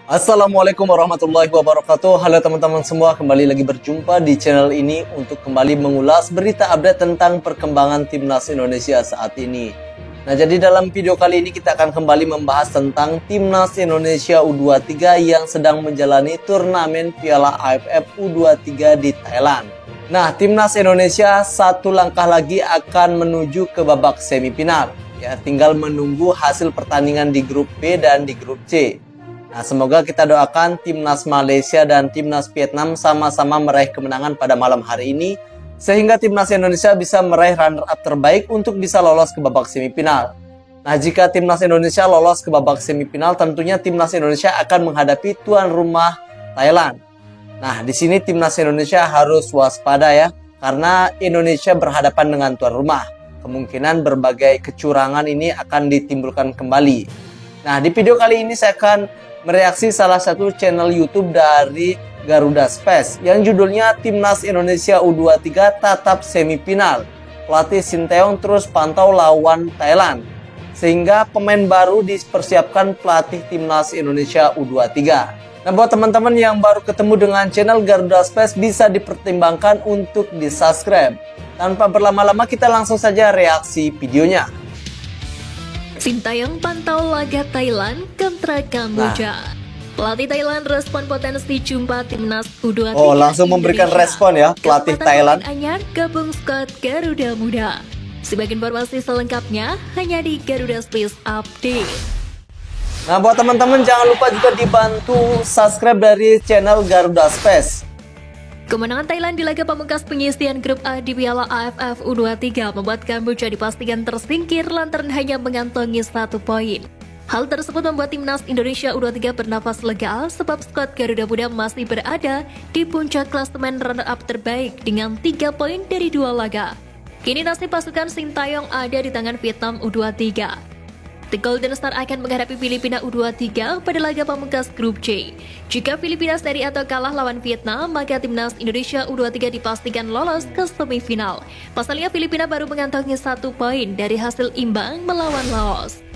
Assalamualaikum warahmatullahi wabarakatuh. Halo teman-teman semua, kembali lagi berjumpa di channel ini untuk kembali mengulas berita update tentang perkembangan Timnas Indonesia saat ini. Nah, jadi dalam video kali ini kita akan kembali membahas tentang Timnas Indonesia U23 yang sedang menjalani turnamen Piala AFF U23 di Thailand. Nah, Timnas Indonesia satu langkah lagi akan menuju ke babak semifinal. Ya, tinggal menunggu hasil pertandingan di grup B dan di grup C. Nah, semoga kita doakan Timnas Malaysia dan Timnas Vietnam sama-sama meraih kemenangan pada malam hari ini, sehingga Timnas Indonesia bisa meraih runner-up terbaik untuk bisa lolos ke babak semifinal. Nah, jika Timnas Indonesia lolos ke babak semifinal, tentunya Timnas Indonesia akan menghadapi tuan rumah Thailand. Nah, di sini Timnas Indonesia harus waspada ya, karena Indonesia berhadapan dengan tuan rumah. Kemungkinan berbagai kecurangan ini akan ditimbulkan kembali. Nah, di video kali ini saya akan mereaksi salah satu channel YouTube dari Garuda Space yang judulnya Timnas Indonesia U23 tatap semifinal. Pelatih Sinteyong terus pantau lawan Thailand, sehingga pemain baru dipersiapkan pelatih Timnas Indonesia U23. Nah, buat teman-teman yang baru ketemu dengan channel Garuda Space, bisa dipertimbangkan untuk di-subscribe. Tanpa berlama-lama, kita langsung saja reaksi videonya. Sinteyong pantau laga Thailand kontra Kamboja. Pelatih Thailand respon potensi jumpa Timnas U23. Oh, langsung memberikan respon ya pelatih Thailand. Anyar gabung skuad Garuda Muda. Sebagai informasi selengkapnya hanya di Garuda Space Update. Nah, buat teman-teman jangan lupa juga dibantu subscribe dari channel Garuda Space. Kemenangan Thailand di laga pamungkas penyisihan grup A di Piala AFF U23 membuat Kamboja dipastikan tersingkir lantaran hanya mengantongi 1 poin. Hal tersebut membuat Timnas Indonesia U23 bernafas lega sebab skuad Garuda Muda masih berada di puncak klasemen runner-up terbaik dengan 3 poin dari 2 laga. Kini nasib pasukan Sinteyong ada di tangan Vietnam U23. The Golden Star akan menghadapi Filipina U23 pada laga pamungkas grup C. Jika Filipina seri atau kalah lawan Vietnam, maka Timnas Indonesia U23 dipastikan lolos ke semifinal. Pasalnya Filipina baru mengantongi 1 poin dari hasil imbang melawan Laos.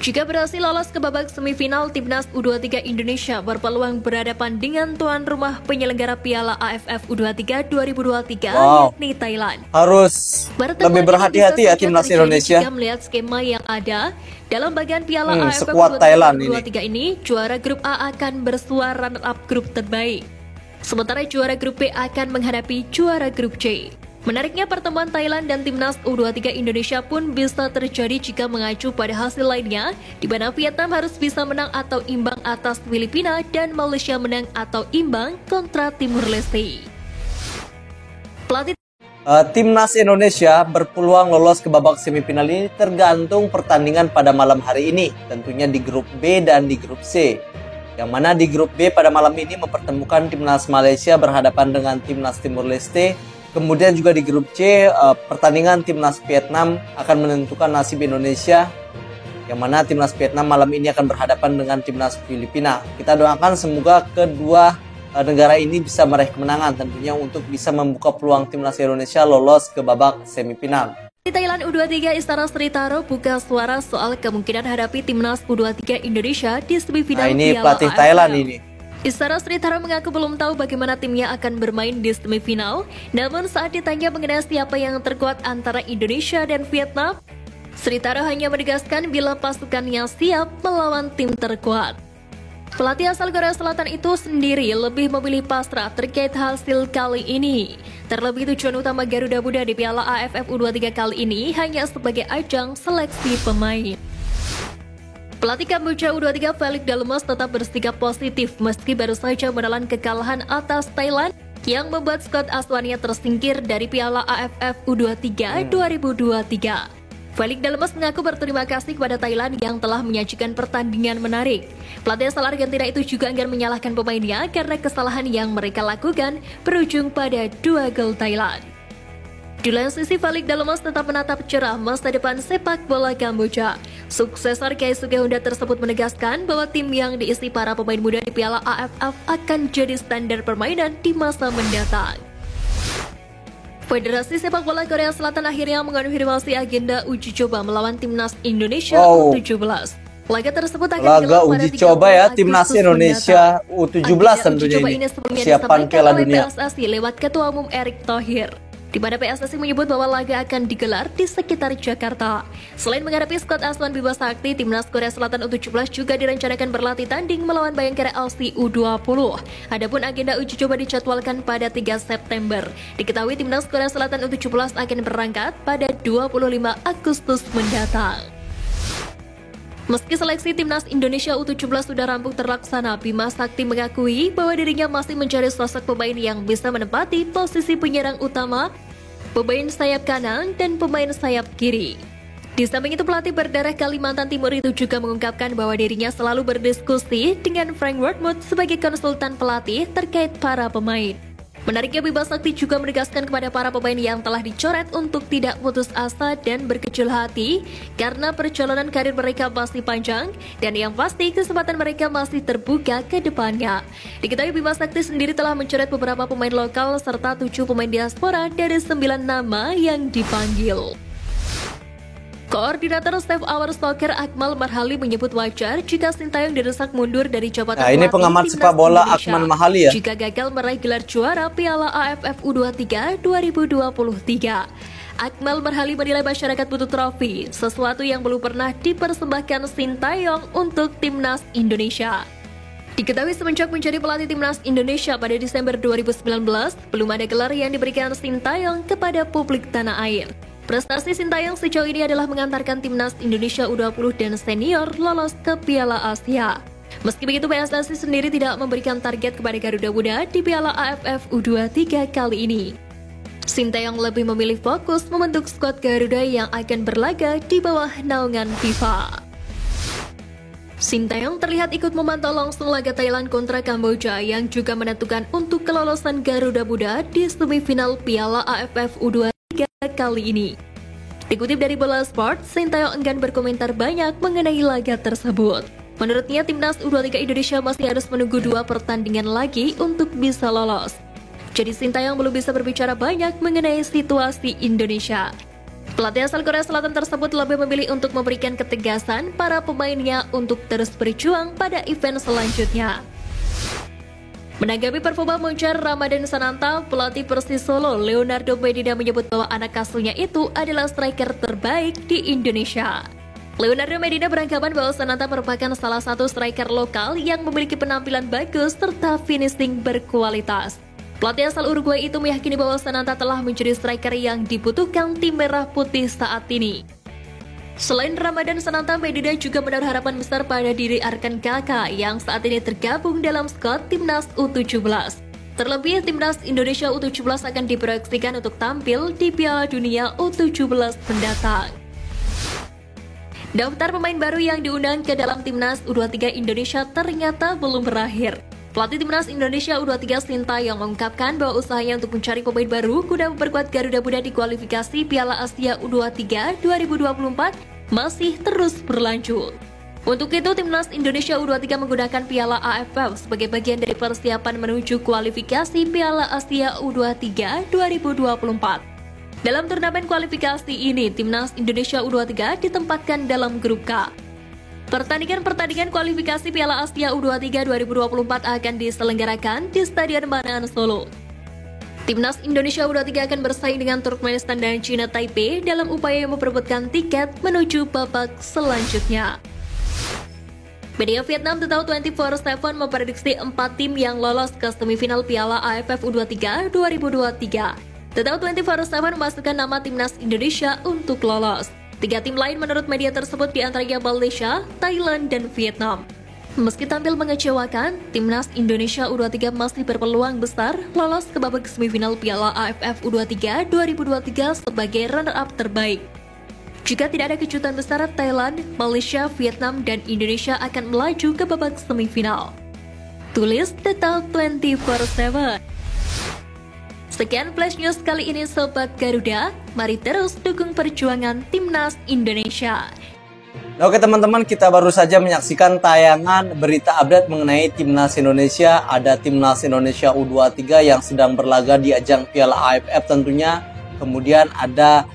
Jika berhasil lolos ke babak semifinal, Timnas U23 Indonesia berpeluang berhadapan dengan tuan rumah penyelenggara Piala AFF U23 2023 yakni Thailand. Harus lebih berhati-hati ya Timnas Indonesia. Jika melihat skema yang ada dalam bagian Piala AFF U23 ini, juara grup A akan bersuara runner-up grup terbaik. Sementara juara grup B akan menghadapi juara grup C. Menariknya, pertemuan Thailand dan Timnas U23 Indonesia pun bisa terjadi jika mengacu pada hasil lainnya, di mana Vietnam harus bisa menang atau imbang atas Filipina dan Malaysia menang atau imbang kontra Timur Leste. Pelatih Timnas Indonesia berpeluang lolos ke babak semifinal ini tergantung pertandingan pada malam hari ini, tentunya di grup B dan di grup C. Yang mana di grup B pada malam ini mempertemukan Timnas Malaysia berhadapan dengan Timnas Timur Leste. Kemudian juga di grup C, pertandingan Timnas Vietnam akan menentukan nasib Indonesia, yang mana Timnas Vietnam malam ini akan berhadapan dengan Timnas Filipina. Kita doakan semoga kedua negara ini bisa meraih kemenangan, tentunya untuk bisa membuka peluang Timnas Indonesia lolos ke babak semifinal. Di Thailand U23 Istana Sritaro buka suara soal kemungkinan hadapi Timnas U23 Indonesia di semifinal Piala AFF. Nah, ini pelatih AFF. Thailand ini. Istana Sritaro mengaku belum tahu bagaimana timnya akan bermain di semifinal. Namun saat ditanya mengenai siapa yang terkuat antara Indonesia dan Vietnam, Sritaro hanya menegaskan bila pasukannya siap melawan tim terkuat. Pelatih asal Korea Selatan itu sendiri lebih memilih pasrah terkait hasil kali ini. Terlebih tujuan utama Garuda Muda di Piala AFF U23 kali ini hanya sebagai ajang seleksi pemain. Pelatih Kamboja U23 Felix Dalemos tetap bersikap positif meski baru saja menelan kekalahan atas Thailand yang membuat skuad asuhannya tersingkir dari Piala AFF U23 2023. Felix Dalemos mengaku berterima kasih kepada Thailand yang telah menyajikan pertandingan menarik. Pelatih asal Argentina itu juga enggan menyalahkan pemainnya karena kesalahan yang mereka lakukan berujung pada 2 gol Thailand. Di lain sisi, Felix Dalemos tetap menatap cerah masa depan sepak bola Kamboja. Suksesor Keisuke Honda tersebut menegaskan bahwa tim yang diisi para pemain muda di Piala AFF akan jadi standar permainan di masa mendatang. Federasi Sepak Bola Korea Selatan akhirnya mengonfirmasi agenda uji coba melawan Timnas Indonesia U17. Laga tersebut akan laga digelar pada uji coba 30 ya timnas Agustus Indonesia mendatang. U17 Agenda tentunya uji coba ini sebelumnya persiapan disampaikan Piala oleh Dunia. PSSI lewat Ketua Umum Erick Thohir, di mana PSSI menyebut bahwa laga akan digelar di sekitar Jakarta. Selain menghadapi skuad Asuhan Bima Sakti, timnas Korea Selatan U17 juga direncanakan berlatih tanding melawan Bayangkara FC U20. Adapun agenda uji coba dijadwalkan pada 3 September. Diketahui timnas Korea Selatan U17 akan berangkat pada 25 Agustus mendatang. Meski seleksi timnas Indonesia U17 sudah rampung terlaksana, Bima Sakti mengakui bahwa dirinya masih mencari sosok pemain yang bisa menempati posisi penyerang utama, pemain sayap kanan, dan pemain sayap kiri. Di samping itu, pelatih berdarah Kalimantan Timur itu juga mengungkapkan bahwa dirinya selalu berdiskusi dengan Frank Wormuth sebagai konsultan pelatih terkait para pemain. Menariknya, Bima Sakti juga menegaskan kepada para pemain yang telah dicoret untuk tidak putus asa dan berkecil hati karena perjalanan karir mereka masih panjang dan yang pasti kesempatan mereka masih terbuka ke depannya. Diketahui Bima Sakti sendiri telah mencoret beberapa pemain lokal serta 7 pemain diaspora dari 9 nama yang dipanggil. Koordinator Save Our Soccer Akmal Marhali menyebut wajar jika Sintayong didesak mundur dari jabatan Nah, ini pelatih pengamat timnas sepak bola Indonesia Akmal Marhali ya. jika gagal meraih gelar juara Piala AFF U23 2023. Akmal Marhali menilai masyarakat butuh trofi, sesuatu yang belum pernah dipersembahkan Sintayong untuk timnas Indonesia. Diketahui semenjak menjadi pelatih timnas Indonesia pada Desember 2019, belum ada gelar yang diberikan Sintayong kepada publik tanah air. Prestasi Sintayong sejauh ini adalah mengantarkan timnas Indonesia U20 dan senior lolos ke Piala Asia. Meski begitu, PSSI sendiri tidak memberikan target kepada Garuda Muda di Piala AFF U23 kali ini. Sintayong lebih memilih fokus membentuk skuad Garuda yang akan berlaga di bawah naungan FIFA. Sintayong terlihat ikut memantau langsung laga Thailand kontra Kamboja yang juga menentukan untuk kelolosan Garuda Muda di semifinal Piala AFF U23 kali ini. Dikutip dari Bola Sport, Sintayong enggan berkomentar banyak mengenai laga tersebut. Menurutnya, timnas U23 Indonesia masih harus menunggu 2 pertandingan lagi untuk bisa lolos. Jadi Sintayong belum bisa berbicara banyak mengenai situasi Indonesia. Pelatih asal Korea Selatan tersebut lebih memilih untuk memberikan ketegasan para pemainnya untuk terus berjuang pada event selanjutnya. Menanggapi performa Moncar Ramadan Sananta, pelatih Persis Solo Leonardo Medina menyebut bahwa anak asuhnya itu adalah striker terbaik di Indonesia. Leonardo Medina beranggapan bahwa Sananta merupakan salah satu striker lokal yang memiliki penampilan bagus serta finishing berkualitas. Pelatih asal Uruguay itu meyakini bahwa Sananta telah menjadi striker yang dibutuhkan tim merah putih saat ini. Selain Ramadan Sananta, Medina juga menaruh harapan besar pada diri Arkan Kakak yang saat ini tergabung dalam skuad timnas U17. Terlebih, timnas Indonesia U17 akan diproyeksikan untuk tampil di Piala Dunia U17 mendatang. Daftar pemain baru yang diundang ke dalam timnas U23 Indonesia ternyata belum berakhir. Pelatih timnas Indonesia U23 Sintayong mengungkapkan bahwa usahanya untuk mencari pemain baru guna memperkuat Garuda Muda di kualifikasi Piala Asia U23 2024 masih terus berlanjut. Untuk itu, timnas Indonesia U23 menggunakan Piala AFF sebagai bagian dari persiapan menuju kualifikasi Piala Asia U23 2024. Dalam turnamen kualifikasi ini, timnas Indonesia U23 ditempatkan dalam grup K. Pertandingan kualifikasi Piala Asia U23 2024 akan diselenggarakan di Stadion Manahan Solo. Timnas Indonesia U23 akan bersaing dengan Turkmenistan dan China Taipei dalam upaya memperebutkan tiket menuju babak selanjutnya. Media Vietnam Total 24/7 memprediksi 4 tim yang lolos ke semifinal Piala AFF U23 2023. Total 24/7 memasukkan nama timnas Indonesia untuk lolos. 3 tim lain menurut media tersebut diantaranya Malaysia, Thailand, dan Vietnam. Meski tampil mengecewakan, timnas Indonesia U23 masih berpeluang besar lolos ke babak semifinal Piala AFF U23 2023 sebagai runner-up terbaik. Jika tidak ada kejutan besar, Thailand, Malaysia, Vietnam, dan Indonesia akan melaju ke babak semifinal. Tulis Total 24/7. Sekian Flash News kali ini Sobat Garuda, mari terus dukung perjuangan timnas Indonesia. Oke teman-teman, kita baru saja menyaksikan tayangan berita update mengenai timnas Indonesia. Ada timnas Indonesia U23 yang sedang berlaga di ajang Piala AFF tentunya. Kemudian ada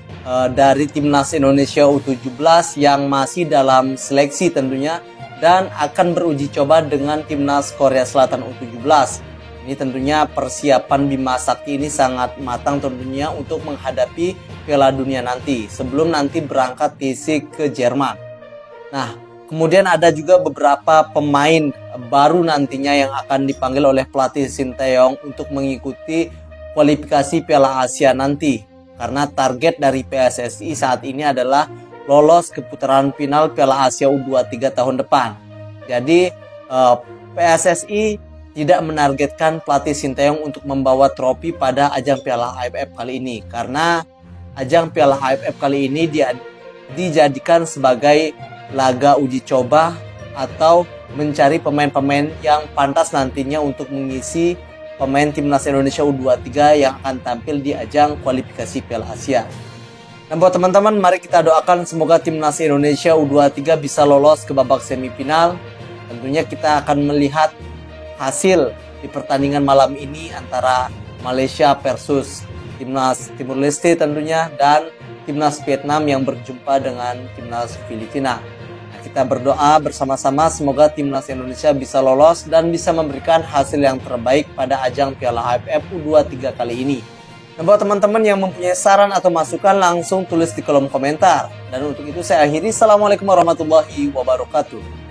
dari timnas Indonesia U17 yang masih dalam seleksi tentunya, dan akan beruji coba dengan timnas Korea Selatan U17. Ini tentunya persiapan Bima Sakti ini sangat matang tentunya untuk menghadapi Piala Dunia nanti, sebelum nanti berangkat fisik ke Jerman. Nah, kemudian ada juga beberapa pemain baru nantinya yang akan dipanggil oleh pelatih Sinteyong untuk mengikuti kualifikasi Piala Asia nanti. Karena target dari PSSI saat ini adalah lolos ke putaran final Piala Asia U23 tahun depan. Jadi PSSI tidak menargetkan pelatih Sinteyong untuk membawa trofi pada ajang Piala AFF kali ini. Karena ajang Piala AFF kali ini dijadikan sebagai laga uji coba atau mencari pemain-pemain yang pantas nantinya untuk mengisi pemain timnas Indonesia U23 yang akan tampil di ajang kualifikasi Piala Asia. Nah, buat teman-teman, mari kita doakan semoga timnas Indonesia U23 bisa lolos ke babak semifinal. Tentunya kita akan melihat hasil di pertandingan malam ini antara Malaysia versus timnas Timur Leste tentunya, dan timnas Vietnam yang berjumpa dengan timnas Filipina. Kita berdoa bersama-sama semoga timnas Indonesia bisa lolos dan bisa memberikan hasil yang terbaik pada ajang Piala AFF U23 kali ini. Nah, buat teman-teman yang mempunyai saran atau masukan, langsung tulis di kolom komentar. Dan untuk itu saya akhiri. Assalamualaikum warahmatullahi wabarakatuh.